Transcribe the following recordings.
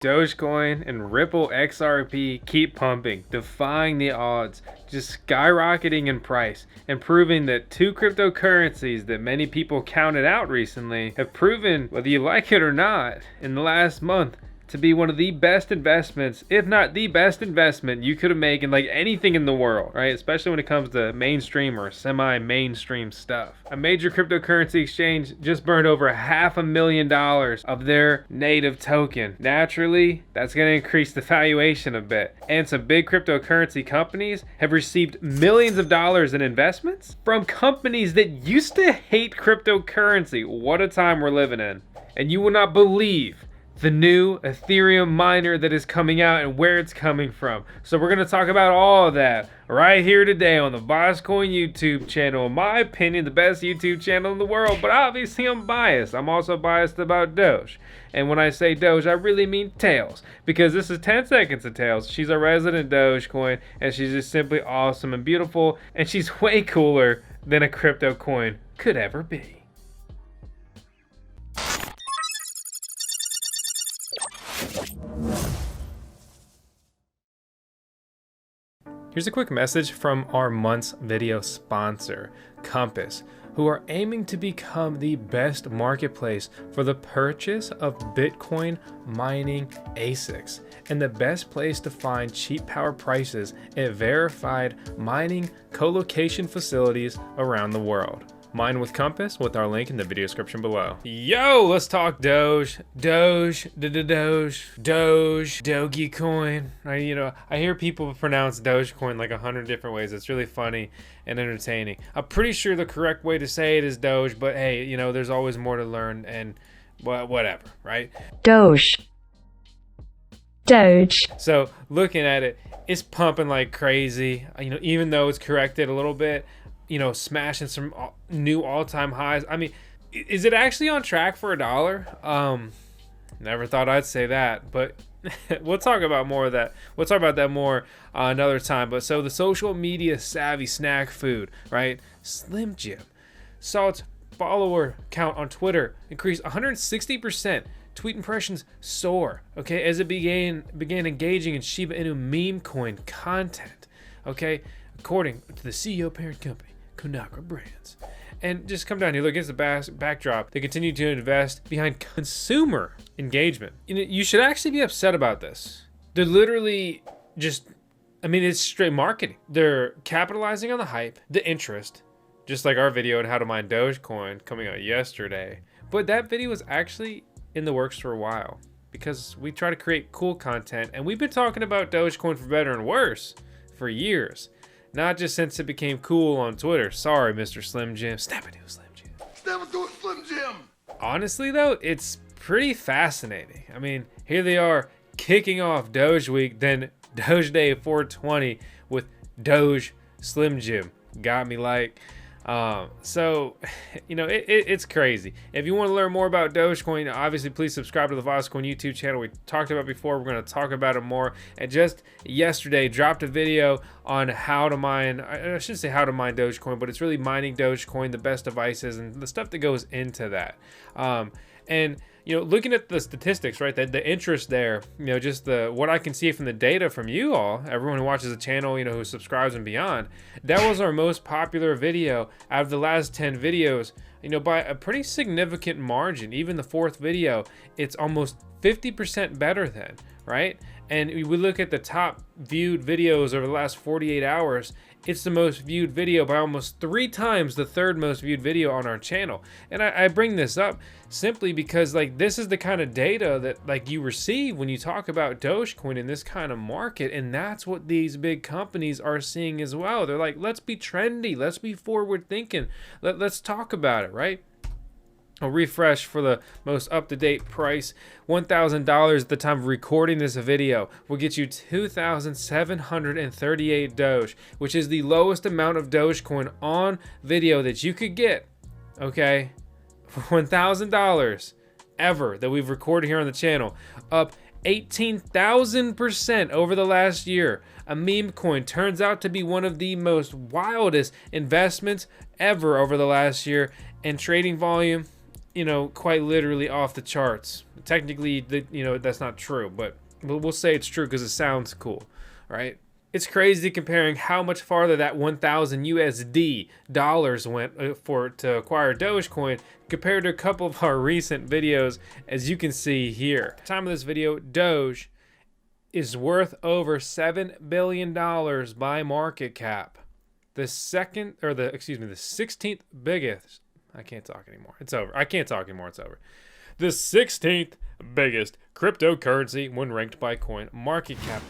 Dogecoin and Ripple XRP keep pumping, defying the odds, just skyrocketing in price, and proving that two cryptocurrencies that many people counted out recently have proven, whether you like it or not, in the last month to be one of the best investments, if not the best investment you could have made in like anything in the world, right? Especially when it comes to mainstream or semi-mainstream stuff. A major cryptocurrency exchange just burned over $500,000 of their native token. Naturally, that's going to increase the valuation a bit. And some big cryptocurrency companies have received millions of dollars in investments from companies that used to hate cryptocurrency. What a time we're living in. And you will not believe the new Ethereum miner that is coming out and where it's coming from. So we're going to talk about all of that right here today on the VoskCoin YouTube channel. In my opinion, the best YouTube channel in the world, but obviously I'm biased. I'm also biased about Doge. And when I say Doge, I really mean Tails, because this is 10 seconds of Tails. She's a resident Dogecoin, and she's just simply awesome and beautiful, and she's way cooler than a crypto coin could ever be. Here's a quick message from our month's video sponsor, Compass, who are aiming to become the best marketplace for the purchase of Bitcoin mining ASICs and the best place to find cheap power prices at verified mining co-location facilities around the world. Mine with Compass with our link in the video description below. Yo, let's talk Doge. Dogecoin. I hear people pronounce Dogecoin like 100 different ways. It's really funny and entertaining. I'm pretty sure the correct way to say it is Doge, but hey, there's always more to learn and whatever, right? Doge. So looking at it, it's pumping like crazy. Even though it's corrected a little bit, smashing some new all-time highs. I mean, is it actually on track for $1? Never thought I'd say that, but we'll talk about more of that. We'll talk about that more another time. But so the social media savvy snack food, right? Slim Jim saw its follower count on Twitter increase 160%. Tweet impressions soar, okay, as it began engaging in Shiba Inu meme coin content, okay, according to the CEO parent company, Conagra Brands. And just come down here, look, it's the backdrop. They continue to invest behind consumer engagement. You should actually be upset about this. They're literally it's straight marketing. They're capitalizing on the hype, the interest, just like our video on how to mine Dogecoin coming out yesterday. But that video was actually in the works for a while because we try to create cool content, and we've been talking about Dogecoin for better and worse for years. Not just since it became cool on Twitter. Sorry, Mr. Slim Jim. Snap into Slim Jim. Snap into Slim Jim. Honestly, though, it's pretty fascinating. I mean, here they are kicking off Doge Week, then Doge Day 420 with Doge Slim Jim. Got me like... it's crazy. If you want to learn more about Dogecoin, obviously please subscribe to the VoskCoin YouTube channel. We talked about it before. We're going to talk about it more. And just yesterday dropped a video on how to mine, I shouldn't say how to mine Dogecoin, but it's really mining Dogecoin, the best devices and the stuff that goes into that. Looking at the statistics, right, the interest there, just what I can see from the data from you all, everyone who watches the channel, who subscribes and beyond, that was our most popular video out of the last 10 videos, by a pretty significant margin. Even the fourth video, it's almost 50% better than, right? And we look at the top viewed videos over the last 48 hours, it's the most viewed video by almost 3 times the third most viewed video on our channel. And I bring this up simply because this is the kind of data that you receive when you talk about Dogecoin in this kind of market. And that's what these big companies are seeing as well. They're like, let's be trendy. Let's be forward thinking. Let's talk about it, right? A refresh for the most up-to-date price, $1,000 at the time of recording this video will get you 2,738 Doge, which is the lowest amount of Dogecoin on video that you could get, okay, for $1,000 ever that we've recorded here on the channel, up 18,000% over the last year. A meme coin turns out to be one of the most wildest investments ever over the last year, and trading volume, quite literally off the charts. Technically, that's not true, but we'll say it's true because it sounds cool, right? It's crazy comparing how much farther that 1,000 USD dollars went to acquire Dogecoin compared to a couple of our recent videos, as you can see here. At the time of this video, Doge is worth over $7 billion by market cap. The 16th biggest. I can't talk anymore. It's over. I can't talk anymore. It's over. The 16th biggest cryptocurrency when ranked by coin market cap.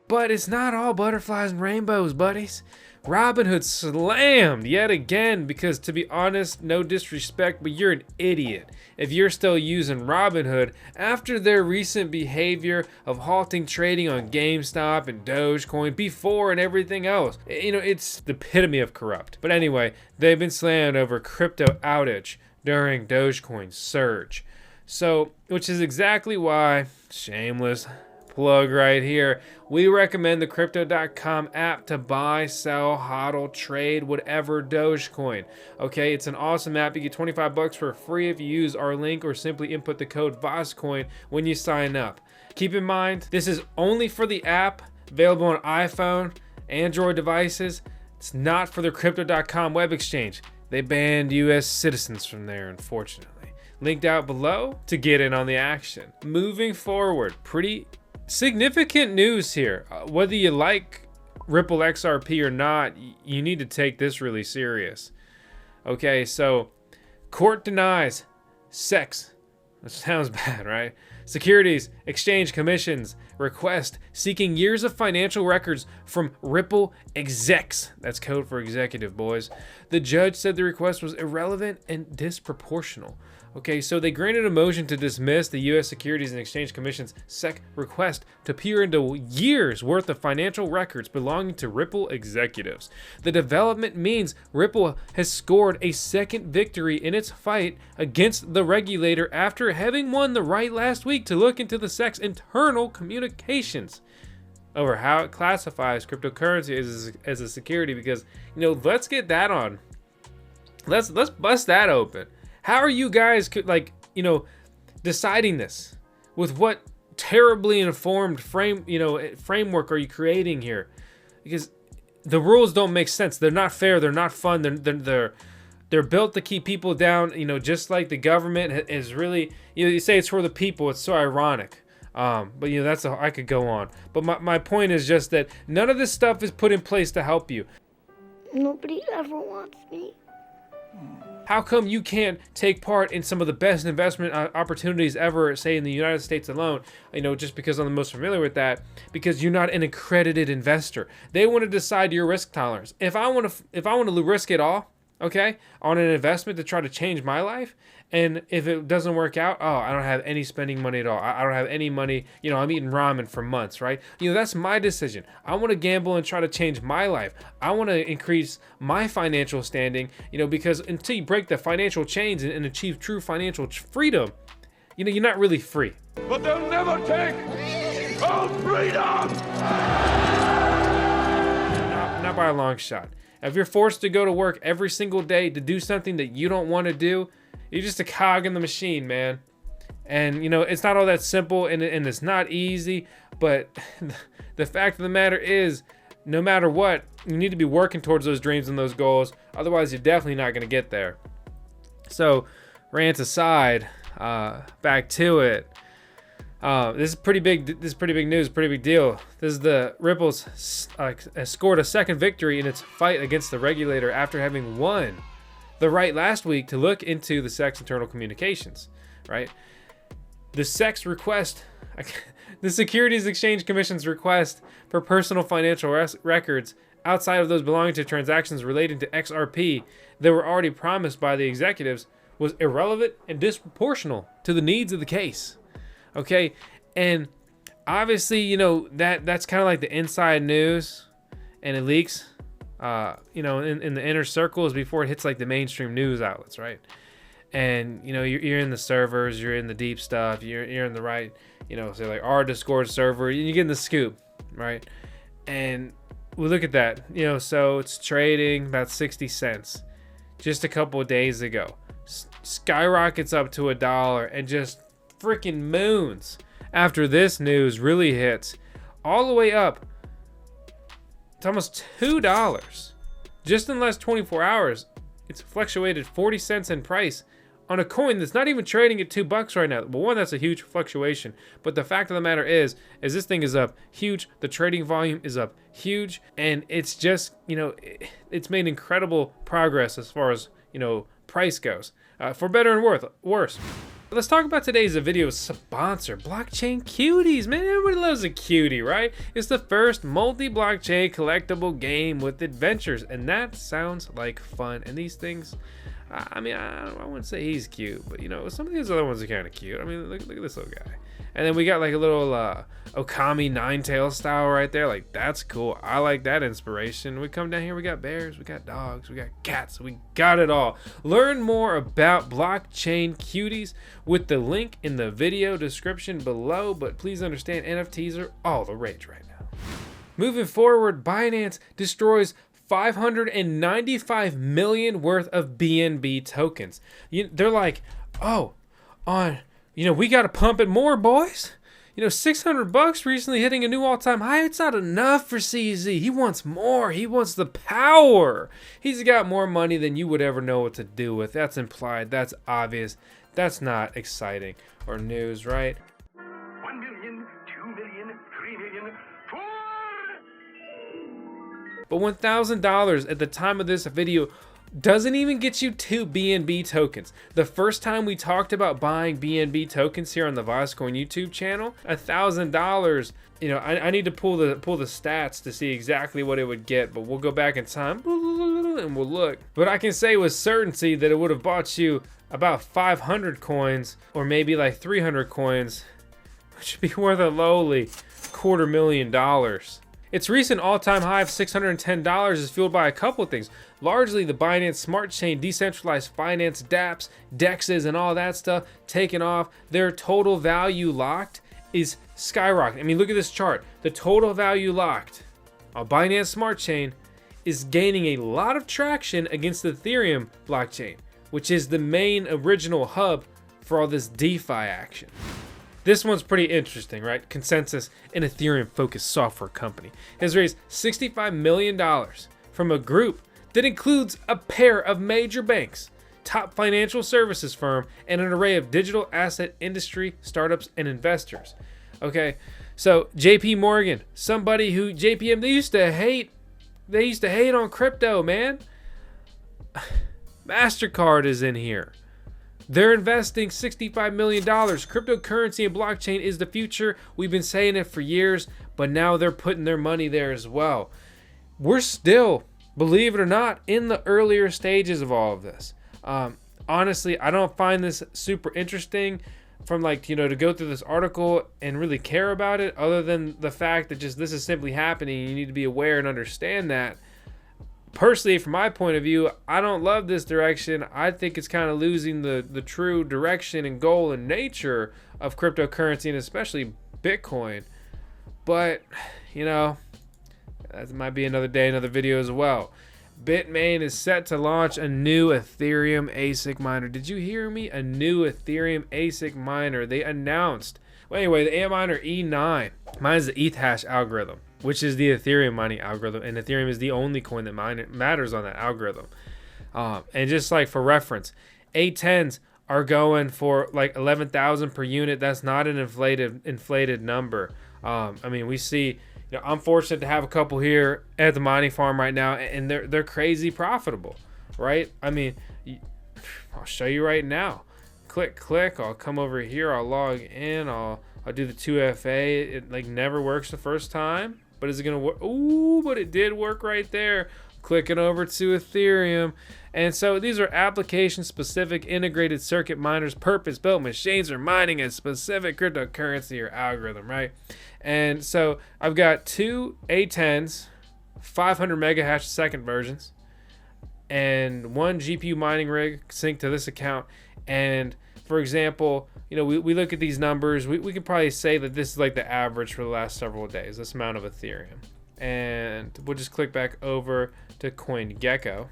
But it's not all butterflies and rainbows, buddies. Robinhood slammed yet again because, to be honest, no disrespect, but you're an idiot if you're still using Robinhood after their recent behavior of halting trading on GameStop and Dogecoin before and everything else. It's the epitome of corrupt. But anyway, they've been slammed over crypto outage during Dogecoin's surge. So, which is exactly why, shameless plug right here, we recommend the crypto.com app to buy, sell, hodl, trade, whatever Dogecoin. Okay, it's an awesome app. You get 25 bucks for free if you use our link or simply input the code VoskCoin when you sign up. Keep in mind, this is only for the app, available on iPhone, Android devices. It's not for the crypto.com web exchange. They banned US citizens from there, unfortunately. Linked out below to get in on the action. Moving forward, pretty significant news here. Whether you like Ripple XRP or not, you need to take this really serious. Okay, so court denies SEC. That sounds bad, right? Securities Exchange Commission's request seeking years of financial records from Ripple execs. That's code for executive, boys. The judge said the request was irrelevant and disproportional. Okay, so they granted a motion to dismiss the U.S. Securities and Exchange Commission's SEC request to peer into years worth of financial records belonging to Ripple executives. The development means Ripple has scored a second victory in its fight against the regulator after having won the right last week to look into the SEC's internal communications over how it classifies cryptocurrency as a security. Because, let's get that on. Let's bust that open. How are you guys deciding this? With what terribly informed framework are you creating here? Because the rules don't make sense. They're not fair. They're not fun. They're built to keep people down. Just like the government is really. You say it's for the people. It's so ironic. But I could go on. But my point is just that none of this stuff is put in place to help you. Nobody ever wants me. How come you can't take part in some of the best investment opportunities ever, say in the United States alone? Just because I'm the most familiar with that, because you're not an accredited investor. They want to decide your risk tolerance. If I want to risk it all, okay, on an investment to try to change my life, and if it doesn't work out, I don't have any spending money at all. I don't have any money. I'm eating ramen for months, right? That's my decision. I want to gamble and try to change my life. I want to increase my financial standing, because until you break the financial chains and achieve true financial freedom, you're not really free. But they'll never take our freedom! Not by a long shot. If you're forced to go to work every single day to do something that you don't want to do, you're just a cog in the machine, man. And, it's not all that simple and it's not easy. But the fact of the matter is, no matter what, you need to be working towards those dreams and those goals. Otherwise, you're definitely not going to get there. So, rants aside, back to it. This is pretty big. This is pretty big news. Pretty big deal. This is the Ripple's has scored a second victory in its fight against the regulator after having won the right last week to look into the SEC's internal communications. Right. The SEC's request, the Securities Exchange Commission's request for personal financial records outside of those belonging to transactions relating to XRP that were already promised by the executives was irrelevant and disproportional to the needs of the case. Okay, and obviously, that's kind of like the inside news, and it leaks, in the inner circles before it hits like the mainstream news outlets, right? And you're in the servers, you're in the deep stuff, you're in the right, say like our Discord server, you're getting the scoop, right? And we look at that, so it's trading about 60 cents just a couple of days ago. skyrockets up to $1 and just freaking moons after this news really hits, all the way up to almost $2 just in the last 24 hours. It's fluctuated 40 cents in price on a coin that's not even trading at $2 right now. Well, one, that's a huge fluctuation, but the fact of the matter is this thing is up huge. The trading volume is up huge, and it's just, it's made incredible progress as far as, price goes, for better and worse. Let's talk about today's video sponsor, Blockchain Cuties. Man, everybody loves a cutie, right? It's the first multi-blockchain collectible game with adventures, and that sounds like fun. And these things, I wouldn't say he's cute, but some of these other ones are kind of cute. I mean, look at this little guy. And then we got like a little Okami Ninetales style right there. Like, that's cool. I like that inspiration. We come down here, we got bears, we got dogs, we got cats, we got it all. Learn more about Blockchain Cuties with the link in the video description below. But please understand, NFTs are all the rage right now. Moving forward, Binance destroys 595 million worth of BNB tokens. They're like, we got to pump it more, boys. $600 recently hitting a new all-time high. It's not enough for CZ. He wants more. He wants the power. He's got more money than you would ever know what to do with. That's implied. That's obvious. That's not exciting or news, right? 1 million, 2 million, 3 million, 4. But $1,000 at the time of this video doesn't even get you 2 BNB tokens. The first time we talked about buying BNB tokens here on the VoskCoin YouTube channel, $1,000. I need to pull the stats to see exactly what it would get, but we'll go back in time and we'll look. But I can say with certainty that it would have bought you about 500 coins, or maybe like 300 coins, which would be worth a lowly $250,000. Its recent all-time high of $610 is fueled by a couple of things. Largely the Binance Smart Chain, decentralized finance, dApps, DEXs, and all that stuff taking off. Their total value locked is skyrocketing. I mean, look at this chart. The total value locked on Binance Smart Chain is gaining a lot of traction against the Ethereum blockchain, which is the main original hub for all this DeFi action. This one's pretty interesting, right? Consensus, an Ethereum-focused software company, has raised $65 million from a group that includes a pair of major banks, top financial services firm, and an array of digital asset industry startups and investors. Okay, so JP Morgan, somebody who JPM, they used to hate on crypto, man. MasterCard is in here. They're investing $65 million. Cryptocurrency and blockchain is the future. We've been saying it for years, but now they're putting their money there as well. We're still, believe it or not, in the earlier stages of all of this. Honestly, I don't find this super interesting from to go through this article and really care about it, other than the fact that just this is simply happening. You need to be aware and understand that. Personally, from my point of view, I don't love this direction. I think it's kind of losing the true direction and goal and nature of cryptocurrency, and especially Bitcoin. But, that might be another day, another video as well. Bitmain is set to launch a new Ethereum ASIC miner. Did you hear me? A new Ethereum ASIC miner. They announced. Well, anyway, the Antminer E9 mines the ETH hash algorithm, which is the Ethereum mining algorithm, and Ethereum is the only coin that matters on that algorithm. And just like for reference, A10s are going for like 11,000 per unit. That's not an inflated number. We see, I'm fortunate to have a couple here at the mining farm right now, and they're crazy profitable, right? I'll show you right now. Click. I'll come over here. I'll log in. I'll do the 2FA. It never works the first time. But is it gonna work? Ooh, but it did work right there. Clicking over to Ethereum. And so these are application-specific integrated circuit miners, purpose-built machines for mining a specific cryptocurrency or algorithm, right? And so I've got two A10s, 500 megahash a second versions, and one GPU mining rig synced to this account. And for example, we look at these numbers, we can probably say that this is like the average for the last several days, this amount of Ethereum. And we'll just click back over to CoinGecko.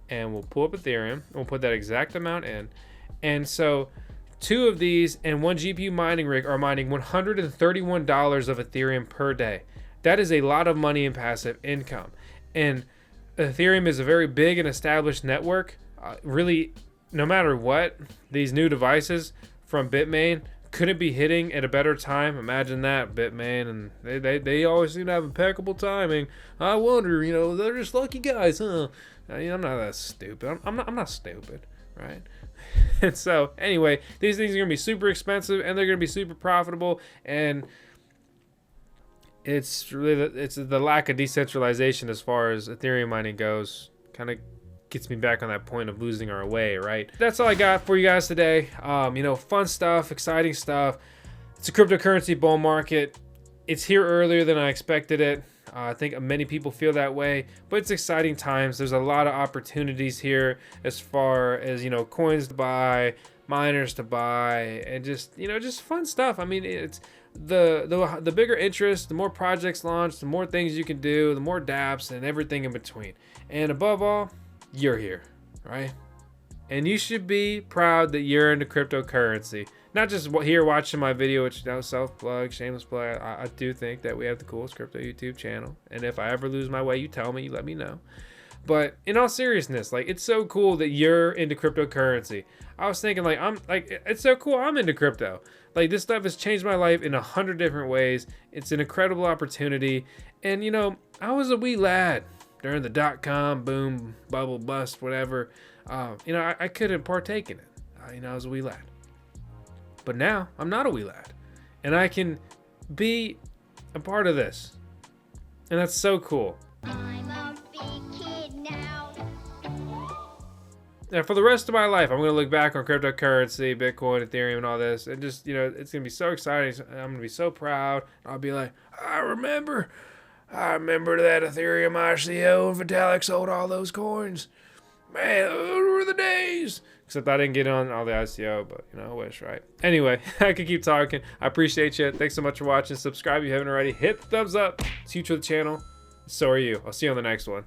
and we'll pull up Ethereum, and we'll put that exact amount in. And so 2 of these and 1 GPU mining rig are mining $131 of Ethereum per day. That is a lot of money in passive income. And Ethereum is a very big and established network. Really, no matter what, these new devices from Bitmain couldn't be hitting at a better time. Imagine that, Bitmain, and they always seem to have impeccable timing. I wonder, they're just lucky guys, huh? I'm not that stupid. I'm not stupid, right? And so anyway, these things are gonna be super expensive and they're gonna be super profitable, and it's really the lack of decentralization as far as Ethereum mining goes kind of gets me back on that point of losing our way, right? That's all I got for you guys today. Fun stuff, exciting stuff. It's a cryptocurrency bull market. It's here earlier than I expected it. I think many people feel that way, but it's exciting times. There's a lot of opportunities here as far as, coins to buy, miners to buy, and just fun stuff. I mean, it's the bigger interest, the more projects launch, the more things you can do, the more dApps and everything in between. And above all, you're here, right? And you should be proud that you're into cryptocurrency. Not just here watching my video, which self-plug, shameless plug. I do think that we have the coolest crypto YouTube channel. And if I ever lose my way, you tell me, you let me know. But in all seriousness, it's so cool that you're into cryptocurrency. I was thinking, it's so cool I'm into crypto. This stuff has changed my life in 100 different ways. It's an incredible opportunity. And, I was a wee lad during the .com boom, bubble, bust, whatever. I couldn't partake in it. I was a wee lad. But now I'm not a wee lad, and I can be a part of this, and that's so cool. I'm a big kid now. And for the rest of my life, I'm going to look back on cryptocurrency, Bitcoin, Ethereum, and all this, and just, it's going to be so exciting. I'm going to be so proud. I'll be like, I remember that Ethereum ICO and Vitalik sold all those coins. Man, those were the days. Except I didn't get on all the ICO, but I wish, right? Anyway, I could keep talking. I appreciate you. Thanks so much for watching. Subscribe if you haven't already. Hit the thumbs up. It's huge for the channel. So are you. I'll see you on the next one.